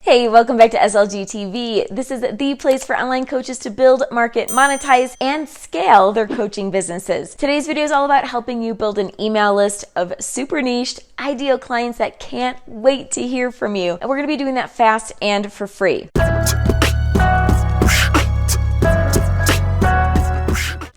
Hey, welcome back to SLG TV. This is the place for online coaches to build, market, monetize, and scale their coaching businesses. Today's video is all about helping you build an email list of super niched, ideal clients that can't wait to hear from you. And we're going to be doing that fast and for free.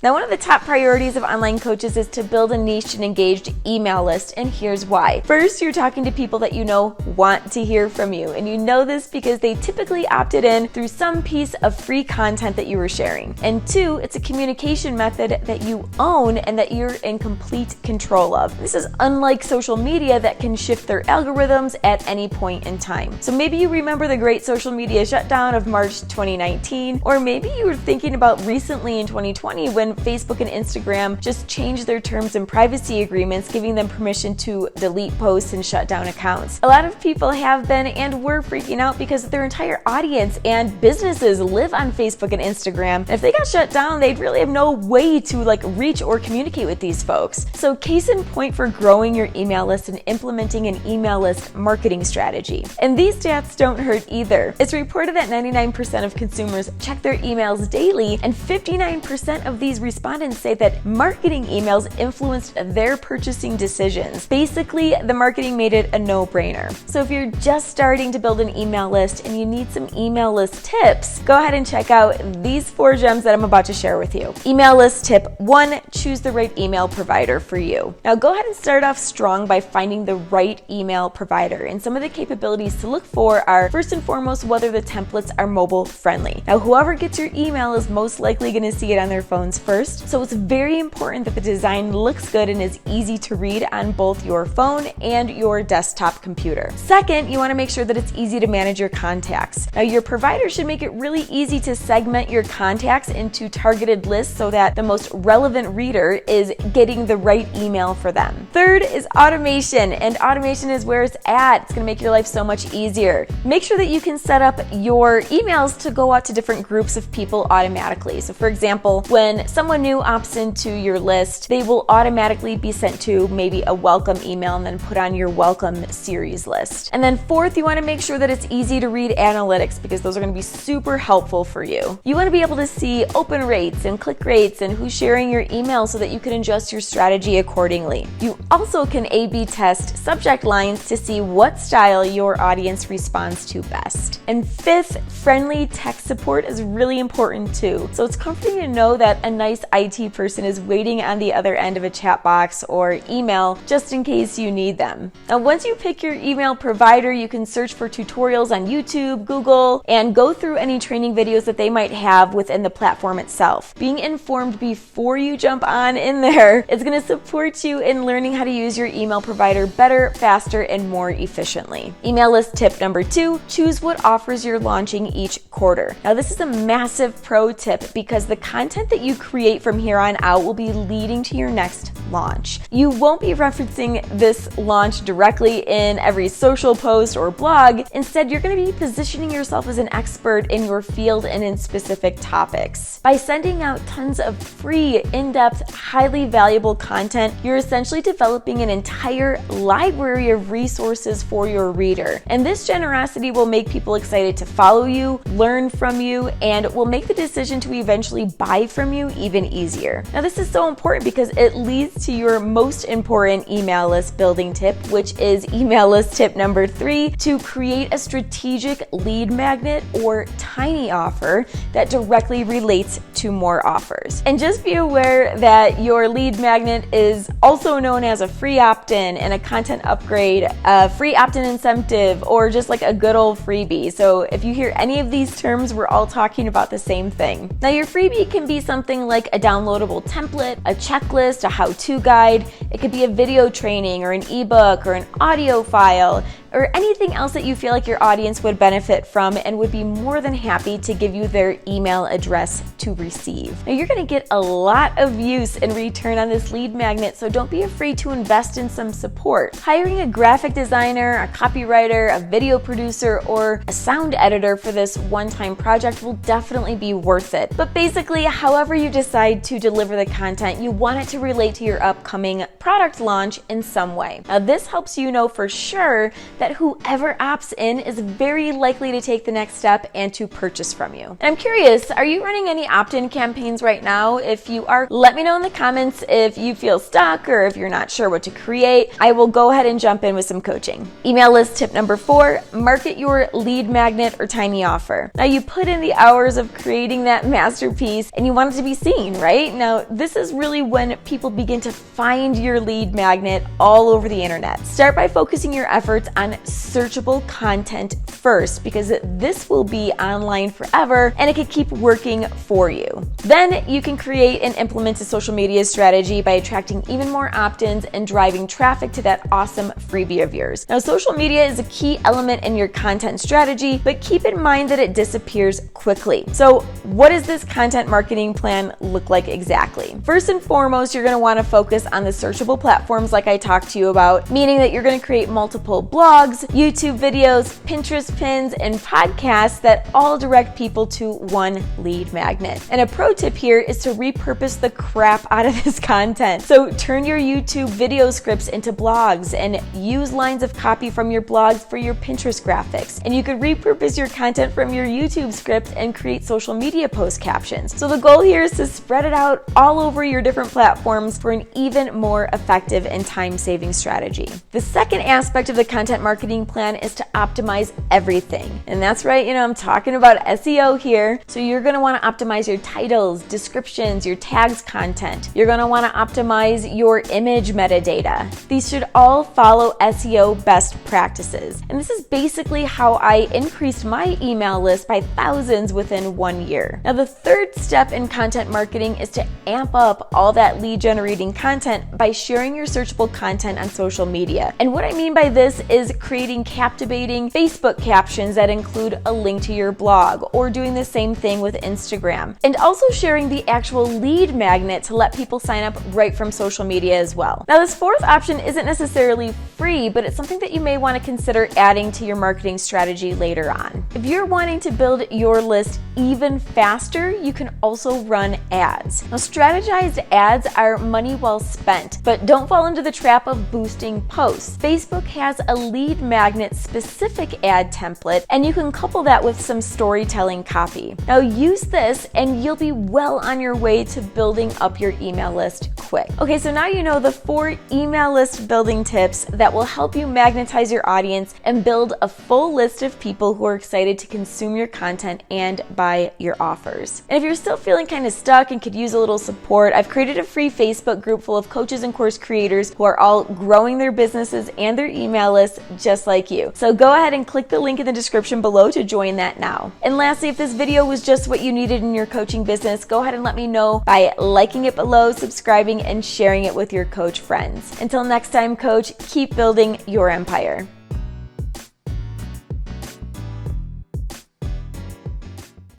Now, one of the top priorities of online coaches is to build a niche and engaged email list, and here's why. First, you're talking to people that you know want to hear from you, and you know this because they typically opted in through some piece of free content that you were sharing. And two, it's a communication method that you own and that you're in complete control of. This is unlike social media that can shift their algorithms at any point in time. So maybe you remember the great social media shutdown of March 2019, or maybe you were thinking about recently in 2020 when Facebook and Instagram just changed their terms and privacy agreements, giving them permission to delete posts and shut down accounts. A lot of people have been and were freaking out because their entire audience and businesses live on Facebook and Instagram. And if they got shut down, they'd really have no way to reach or communicate with these folks. So case in point for growing your email list and implementing an email list marketing strategy. And these stats don't hurt either. It's reported that 99% of consumers check their emails daily, and 59% of these respondents say that marketing emails influenced their purchasing decisions. Basically, the marketing made it a no-brainer. So if you're just starting to build an email list and you need some email list tips, go ahead and check out these 4 gems that I'm about to share with you. Email list tip 1, choose the right email provider for you. Now go ahead and start off strong by finding the right email provider. And some of the capabilities to look for are, first and foremost, whether the templates are mobile friendly. Now whoever gets your email is most likely going to see it on their phones first, so it's very important that the design looks good and is easy to read on both your phone and your desktop computer. Second, you want to make sure that it's easy to manage your contacts. Now your provider should make it really easy to segment your contacts into targeted lists so that the most relevant reader is getting the right email for them. Third is automation, and automation is where it's at. It's going to make your life so much easier. Make sure that you can set up your emails to go out to different groups of people automatically. So for example, when someone new opts into your list, they will automatically be sent to maybe a welcome email and then put on your welcome series list. And then fourth, you want to make sure that it's easy to read analytics, because those are going to be super helpful for you. You want to be able to see open rates and click rates and who's sharing your email so that you can adjust your strategy accordingly. You also can A/B test subject lines to see what style your audience responds to best. And fifth, friendly tech support is really important too. So it's comforting to know that a nice IT person is waiting on the other end of a chat box or email just in case you need them. Now, once you pick your email provider, you can search for tutorials on YouTube, Google, and go through any training videos that they might have within the platform itself. Being informed before you jump on in there is going to support you in learning how to use your email provider better, faster, and more efficiently. Email list tip number 2, choose what offers you're launching each quarter. Now, this is a massive pro tip because the content that you create from here on out will be leading to your next launch. You won't be referencing this launch directly in every social post or blog. Instead, you're going to be positioning yourself as an expert in your field and in specific topics. By sending out tons of free, in-depth, highly valuable content, you're essentially developing an entire library of resources for your reader. And this generosity will make people excited to follow you, learn from you, and will make the decision to eventually buy from you even easier. Now, this is so important because it leads to your most important email list building tip, which is email list tip number 3, to create a strategic lead magnet or tiny offer that directly relates to more offers. And just be aware that your lead magnet is also known as a free opt-in and a content upgrade, a free opt-in incentive, or just like a good old freebie. So if you hear any of these terms, we're all talking about the same thing. Now, your freebie can be something like a downloadable template, a checklist, a how-to guide. It could be a video training or an ebook or an audio file, or anything else that you feel like your audience would benefit from and would be more than happy to give you their email address to receive. Now, you're going to get a lot of use in return on this lead magnet, so don't be afraid to invest in some support. Hiring a graphic designer, a copywriter, a video producer, or a sound editor for this one-time project will definitely be worth it. But basically, however you decide to deliver the content, you want it to relate to your upcoming product launch in some way. Now, this helps you know for sure that whoever opts in is very likely to take the next step and to purchase from you. And I'm curious, are you running any opt-in campaigns right now? If you are, let me know in the comments if you feel stuck or if you're not sure what to create. I will go ahead and jump in with some coaching. Email list tip number 4, market your lead magnet or tiny offer. Now you put in the hours of creating that masterpiece and you want it to be seen, right? Now this is really when people begin to find your lead magnet all over the internet. Start by focusing your efforts on searchable content first, because this will be online forever and it can keep working for you. Then you can create and implement a social media strategy by attracting even more opt-ins and driving traffic to that awesome freebie of yours. Now, social media is a key element in your content strategy, but keep in mind that it disappears quickly. So what does this content marketing plan look like exactly? First and foremost, you're going to want to focus on the searchable platforms like I talked to you about, meaning that you're going to create multiple blogs, YouTube videos, Pinterest pins, and podcasts that all direct people to one lead magnet. And a pro tip here is to repurpose the crap out of this content. So turn your YouTube video scripts into blogs and use lines of copy from your blogs for your Pinterest graphics. And you could repurpose your content from your YouTube script and create social media post captions. So the goal here is to spread it out all over your different platforms for an even more effective and time-saving strategy. The second aspect of the content marketing plan is to optimize everything. And that's right, I'm talking about SEO here. So you're going to want to optimize your titles, descriptions, your tags content. You're going to want to optimize your image metadata. These should all follow SEO best practices. And this is basically how I increased my email list by thousands within 1 year. Now, the third step in content marketing is to amp up all that lead generating content by sharing your searchable content on social media. And what I mean by this is creating captivating Facebook captions that include a link to your blog, or doing the same thing with Instagram. And also sharing the actual lead magnet to let people sign up right from social media as well. Now, this fourth option isn't necessarily free, but it's something that you may want to consider adding to your marketing strategy later on. If you're wanting to build your list even faster, you can also run ads. Now, strategized ads are money well spent, but don't fall into the trap of boosting posts. Facebook has a lead magnet specific ad template, and you can couple that with some storytelling copy. Now, use this and you'll be well on your way to building up your email list quick. Okay, so now you know the 4 email list building tips that will help you magnetize your audience and build a full list of people who are excited to consume your content and buy your offers. And if you're still feeling kind of stuck and could use a little support, I've created a free Facebook group full of coaches and course creators who are all growing their businesses and their email lists just like you. So go ahead and click the link in the description below to join that now. And lastly, if this video was just what you needed in your coaching business, go ahead and let me know by liking it below, subscribing, and sharing it with your coach friends. Until next time, coach, keep building your empire.